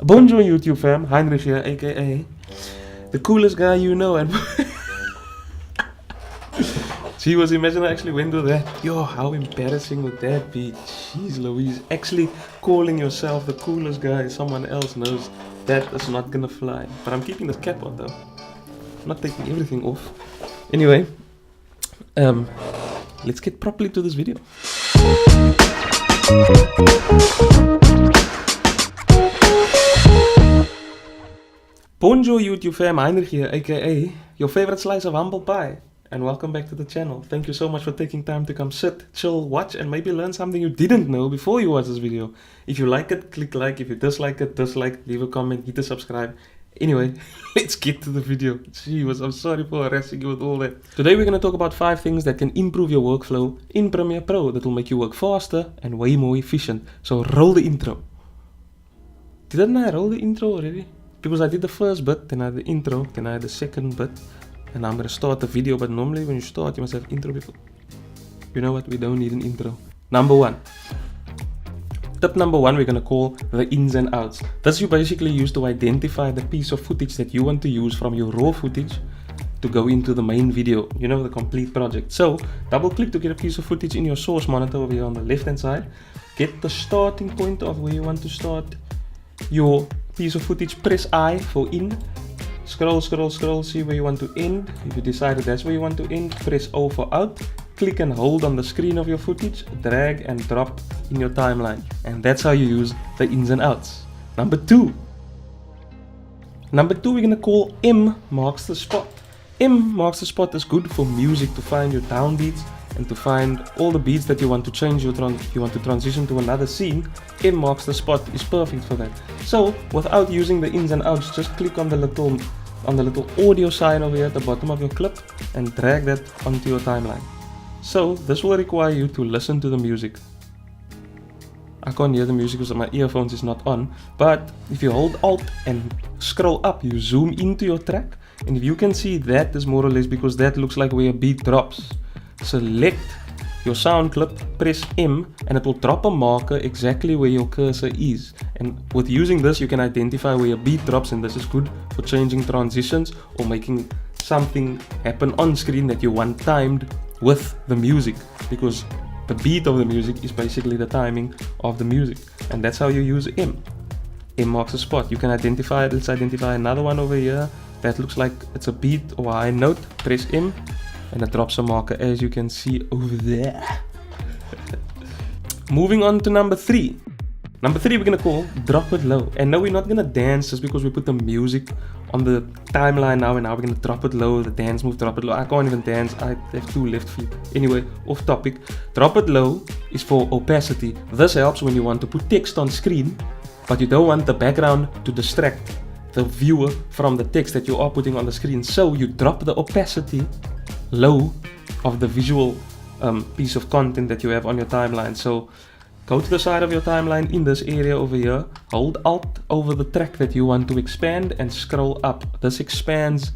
Bonjour YouTube fam, Heinrich here, aka the coolest guy you know. And she was, imagine I actually went to that. Yo, how embarrassing would that be? Jeez Louise, actually calling yourself the coolest guy someone else knows, that is not gonna fly. But I'm keeping the cap on though, I'm not taking everything off. Anyway, let's get properly to this video. Bonjour YouTube fam, Heinrich here, aka your favorite slice of humble pie, and welcome back to the channel. Thank you so much for taking time to come sit, chill, watch, and maybe learn something you didn't know before you watch this video. If you like it, click like. If you dislike it, dislike, leave a comment, hit the subscribe. Anyway, let's get to the video. Jeez, I'm sorry for harassing you with all that. Today we're going to talk about 5 things that can improve your workflow in Premiere Pro that will make you work faster and way more efficient. So roll the intro. Didn't I roll the intro already? Because I did the first bit, then I had the intro, then I had the second bit, and now I'm going to start the video. But normally when you start, you must have intro before. You know what? We don't need an intro. Number 1. Tip number 1 we're going to call the ins and outs. This you basically use to identify the piece of footage that you want to use from your raw footage to go into the main video, you know, the complete project. So double click to get a piece of footage in your source monitor over here on the left hand side. Get the starting point of where you want to start your piece of footage, press I for in, scroll, see where you want to end. If you decided that's where you want to end, press O for out, click and hold on the screen of your footage, drag and drop in your timeline. And that's how you use the ins and outs. Number 2 we're gonna call M marks the spot. M marks the spot is good for music, to find your downbeats and to find all the beats that you want to change, you want to transition to another scene. M marks the spot is perfect for that. So without using the ins and outs, just click on the little audio sign over here at the bottom of your clip and drag that onto your timeline. So this will require you to listen to the music. I can't hear the music because my earphones is not on, but if you hold Alt and scroll up, you zoom into your track, and if you can see, that is more or less because that looks like where a beat drops. Select your sound clip, press M, and it will drop a marker exactly where your cursor is. And with using this, you can identify where a beat drops, and this is good for changing transitions or making something happen on screen that you want timed with the music, because the beat of the music is basically the timing of the music, and that's how you use M. M marks a spot. You can identify it. Let's identify another one over here that looks like it's a beat or a high note. Press M and it drops a marker, as you can see over there. Moving on to number 3. Number 3 we're gonna call drop it low. And no, we're not gonna dance just because we put the music on the timeline now, and now we're gonna drop it low, the dance move, drop it low. I can't even dance, I have 2 left feet. Anyway, off topic. Drop it low is for opacity. This helps when you want to put text on screen, but you don't want the background to distract the viewer from the text that you are putting on the screen. So you drop the opacity low of the visual piece of content that you have on your timeline. So go to the side of your timeline in this area over here, hold Alt over the track that you want to expand and scroll up. This expands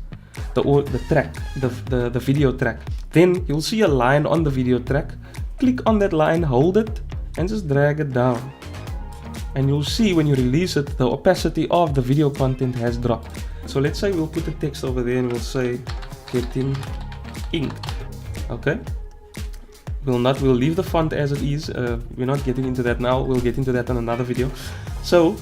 the track, the video track. Then you'll see a line on the video track. Click on that line, hold it, and just drag it down. And you'll see when you release it, the opacity of the video content has dropped. So let's say we'll put the text over there and we'll say getting inked. Okay? We'll leave the font as it is. We're not getting into that now. We'll get into that in another video. So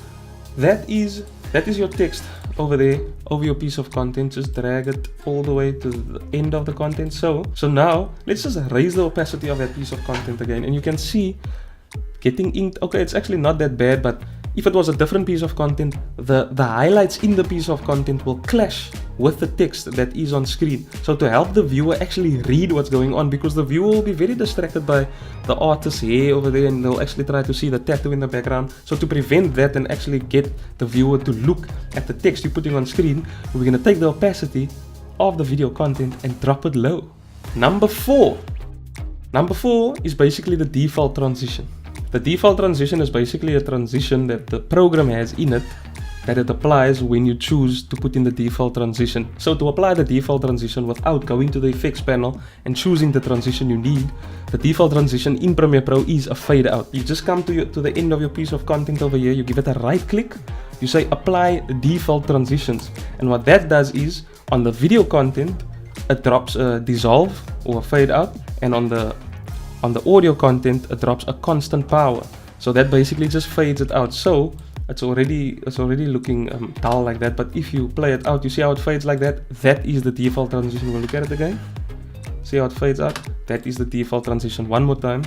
that is your text over there, over your piece of content. Just drag it all the way to the end of the content. So now let's just raise the opacity of that piece of content again, and you can see getting inked. Okay, it's actually not that bad, but if it was a different piece of content, the highlights in the piece of content will clash with the text that is on screen. So to help the viewer actually read what's going on, because the viewer will be very distracted by the artist's hair over there, and they'll actually try to see the tattoo in the background. So to prevent that and actually get the viewer to look at the text you're putting on screen, we're going to take the opacity of the video content and drop it low. Number 4 is basically the default transition. The default transition is basically a transition that the program has in it that it applies when you choose to put in the default transition. So to apply the default transition without going to the effects panel and choosing the transition you need, the default transition in Premiere Pro is a fade out. You just come to the end of your piece of content over here, you give it a right click, you say apply default transitions, and what that does is on the video content it drops a dissolve or a fade out, and on the audio content it drops a constant power. So that basically just fades it out. So it's already looking dull like that, but if you play it out, you see how it fades like that? That is the default transition. We'll look at it again. See how it fades out? That is the default transition. One more time.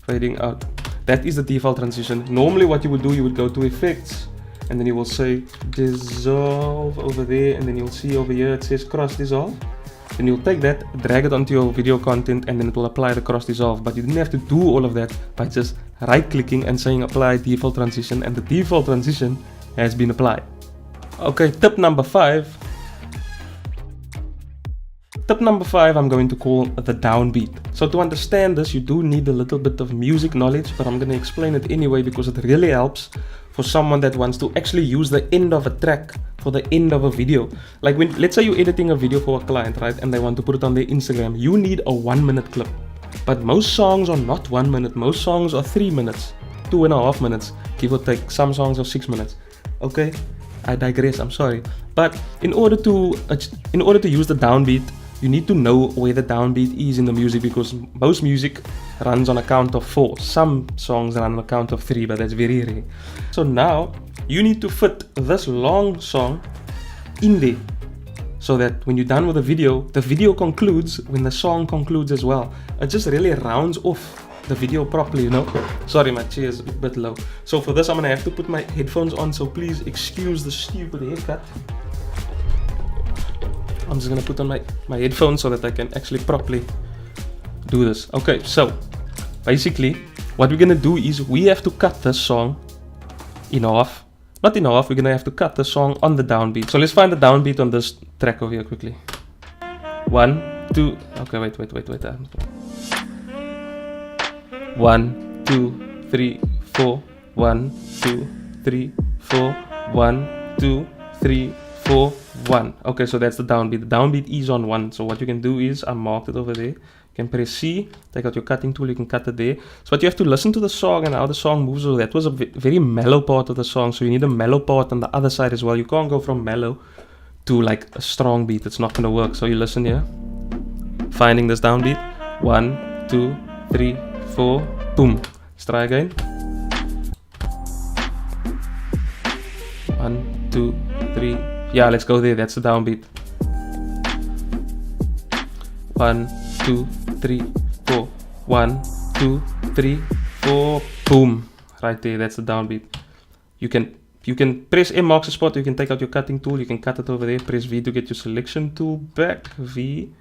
Fading out. That is the default transition. Normally what you would do, you would go to effects, and then you will say dissolve over there, and then you'll see over here it says cross dissolve. Then you'll take that, drag it onto your video content, and then it will apply the cross dissolve. But you didn't have to do all of that by just right clicking and saying apply default transition, and the default transition has been applied. Okay, tip number 5. Tip number 5 I'm going to call the downbeat. So to understand this, you do need a little bit of music knowledge, but I'm going to explain it anyway because it really helps for someone that wants to actually use the end of a track for the end of a video. Like when, let's say you're editing a video for a client, right? And they want to put it on their Instagram. You need a 1-minute clip. But most songs are not 1 minute. Most songs are 3 minutes, 2.5 minutes, give or take. Some songs are 6 minutes. Okay, I digress, I'm sorry. But in order to use the downbeat, you need to know where the downbeat is in the music, because most music runs on a count of 4. Some songs run on a count of 3, but that's very rare. So now you need to fit this long song in there, so that when you're done with the video concludes when the song concludes as well. It just really rounds off the video properly, you know. Sorry, my chair is a bit low. So for this I'm gonna have to put my headphones on, so please excuse the stupid haircut. I'm just gonna put on my headphones so that I can actually properly do this. Okay, so basically what we're gonna do is we have to cut this song in half. Not in half, we're gonna have to cut the song on the downbeat. So let's find the downbeat on this track over here quickly. 1, 2, okay, wait. 1, 2, 3, 4. 1, 2, 3, 4. 1, 2, 3, 4, 1. Okay, so that's the downbeat. The downbeat is on 1. So what you can do is, I marked it over there. You can press C, take out your cutting tool, you can cut it there. So what you have to listen to the song and how the song moves. So that was a very mellow part of the song. So you need a mellow part on the other side as well. You can't go from mellow to like a strong beat. It's not gonna work. So you listen here. Finding this downbeat. 1, 2, 3, 4. Boom. Let's try again. 1, 2, 3. Yeah, let's go there. That's the downbeat. 1, 2, 3, 4. 1, 2, 3, 4. Boom. Right there. That's the downbeat. You can press M marks the spot. You can take out your cutting tool. You can cut it over there. Press V to get your selection tool back. V.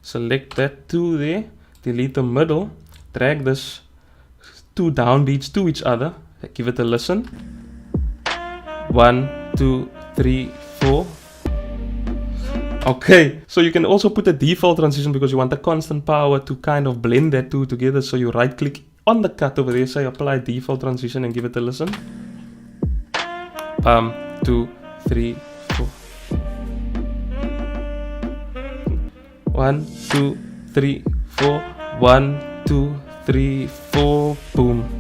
Select that two there. Delete the middle. Drag this 2 downbeats to each other. Give it a listen. 1, 2, 3, 4. Okay, so you can also put a default transition because you want the constant power to kind of blend that two together. So you right click on the cut over there, say apply default transition and give it a listen. 2, 3, 4. 1, 2, 3, 4. 1, 2, 3, 4. Boom.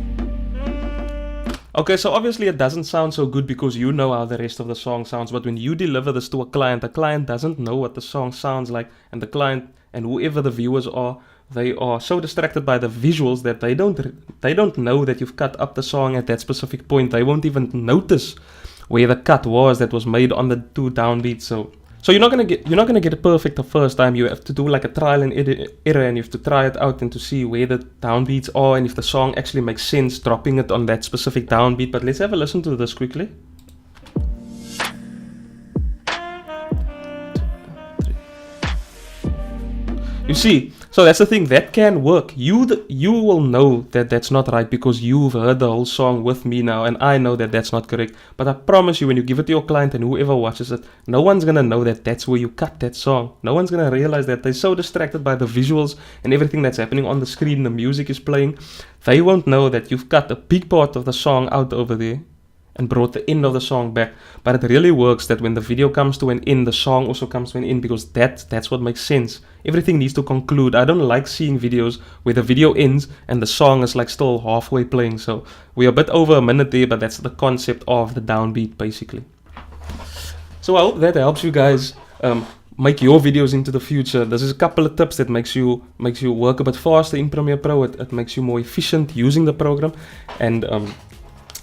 Okay, so obviously it doesn't sound so good because you know how the rest of the song sounds, but when you deliver this to a client, the client doesn't know what the song sounds like, and the client and whoever the viewers are, they are so distracted by the visuals that they don't know that you've cut up the song at that specific point. They won't even notice where the cut was that was made on the 2 downbeats. So you're not gonna get it perfect the first time. You have to do like a trial and error, and you have to try it out and to see where the downbeats are and if the song actually makes sense dropping it on that specific downbeat. But let's have a listen to this quickly. You see, so that's the thing, that can work. You will know that that's not right because you've heard the whole song with me now, and I know that that's not correct. But I promise you, when you give it to your client and whoever watches it, no one's gonna know that that's where you cut that song. No one's gonna realize that. They're so distracted by the visuals and everything that's happening on the screen. The music is playing. They won't know that you've cut a big part of the song out over there. and brought the end of the song back. But it really works that when the video comes to an end, the song also comes to an end, because that's what makes sense. Everything needs to conclude. I don't like seeing videos where the video ends and the song is like still halfway playing. So we're a bit over a minute there, but that's the concept of the downbeat basically. So I hope that helps you guys make your videos into the future. This is a couple of tips that makes you work a bit faster in Premiere Pro. It makes you more efficient using the program, and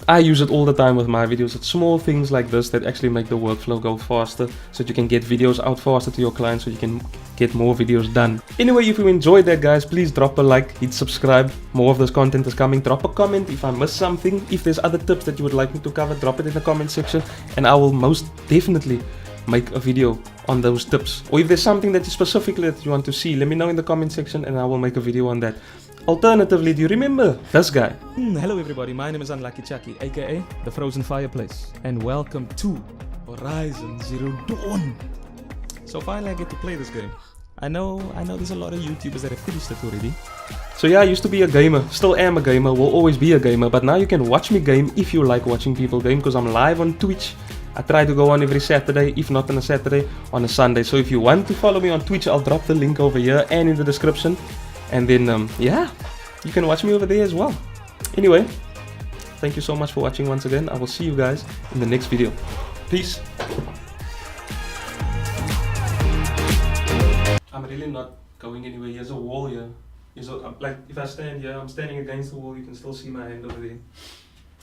I use it all the time with my videos. It's small things like this that actually make the workflow go faster, so that you can get videos out faster to your clients, so you can get more videos done. Anyway, if you enjoyed that, guys, please drop a like, hit subscribe. More of this content is coming. Drop a comment if I missed something. If there's other tips that you would like me to cover, drop it in the comment section, and I will most definitely make a video on those tips. Or if there's something that you specifically that you want to see, let me know in the comment section and I will make a video on that. Alternatively, do you remember this guy? Hello everybody, my name is Unlucky Chucky, aka The Frozen Fireplace, and welcome to Horizon Zero Dawn. So finally I get to play this game. I know there's a lot of YouTubers that have finished it already. So yeah, I used to be a gamer, still am a gamer, will always be a gamer, but now you can watch me game if you like watching people game, because I'm live on Twitch. I try to go on every Saturday, if not on a Saturday, on a Sunday. So if you want to follow me on Twitch, I'll drop the link over here and in the description. And then, yeah, you can watch me over there as well. Anyway, thank you so much for watching once again. I will see you guys in the next video. Peace. I'm really not going anywhere. Here's a wall here. Like, if I stand here, I'm standing against the wall. You can still see my hand over there.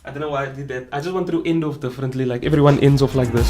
I don't know why I did that. I just want to end off differently. Like, everyone ends off like this.